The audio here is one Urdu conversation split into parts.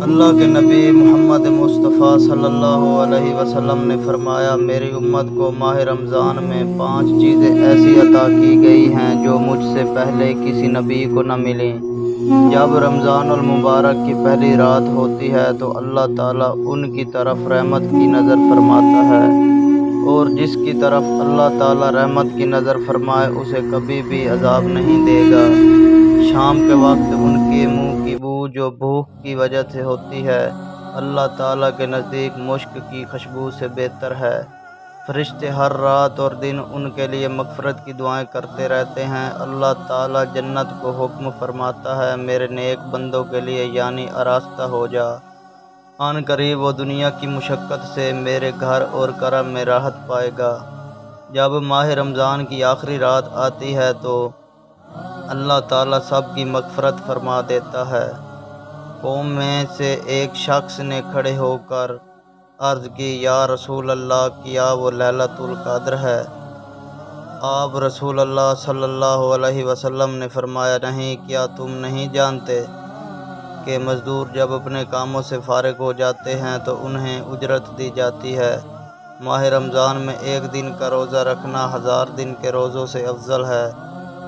اللہ کے نبی محمد مصطفیٰ صلی اللہ علیہ وسلم نے فرمایا، میری امت کو ماہ رمضان میں 5 چیزیں ایسی عطا کی گئی ہیں جو مجھ سے پہلے کسی نبی کو نہ ملیں۔ جب رمضان المبارک کی پہلی رات ہوتی ہے تو اللہ تعالیٰ ان کی طرف رحمت کی نظر فرماتا ہے، اور جس کی طرف اللہ تعالیٰ رحمت کی نظر فرمائے اسے کبھی بھی عذاب نہیں دے گا۔ شام کے وقت ان کے منہ کی بو جو بھوک کی وجہ سے ہوتی ہے، اللہ تعالیٰ کے نزدیک مشک کی خوشبو سے بہتر ہے۔ فرشتے ہر رات اور دن ان کے لیے مغفرت کی دعائیں کرتے رہتے ہیں۔ اللہ تعالیٰ جنت کو حکم فرماتا ہے، میرے نیک بندوں کے لیے یعنی آراستہ ہو جا، آن قریب وہ دنیا کی مشقت سے میرے گھر اور کرم میں راحت پائے گا۔ جب ماہ رمضان کی آخری رات آتی ہے تو اللہ تعالیٰ سب کی مغفرت فرما دیتا ہے۔ قوم میں سے ایک شخص نے کھڑے ہو کر عرض کی، یا رسول اللہ، کیا وہ لیلۃ القدر ہے؟ آپ رسول اللہ صلی اللہ علیہ وسلم نے فرمایا، نہیں، کیا تم نہیں جانتے کہ مزدور جب اپنے کاموں سے فارغ ہو جاتے ہیں تو انہیں اجرت دی جاتی ہے۔ ماہ رمضان میں ایک دن کا روزہ رکھنا 1000 دن کے روزوں سے افضل ہے،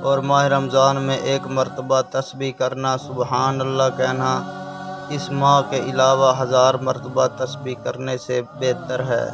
اور ماہ رمضان میں ایک مرتبہ تسبیح کرنا، سبحان اللہ کہنا، اس ماہ کے علاوہ 1000 مرتبہ تسبیح کرنے سے بہتر ہے۔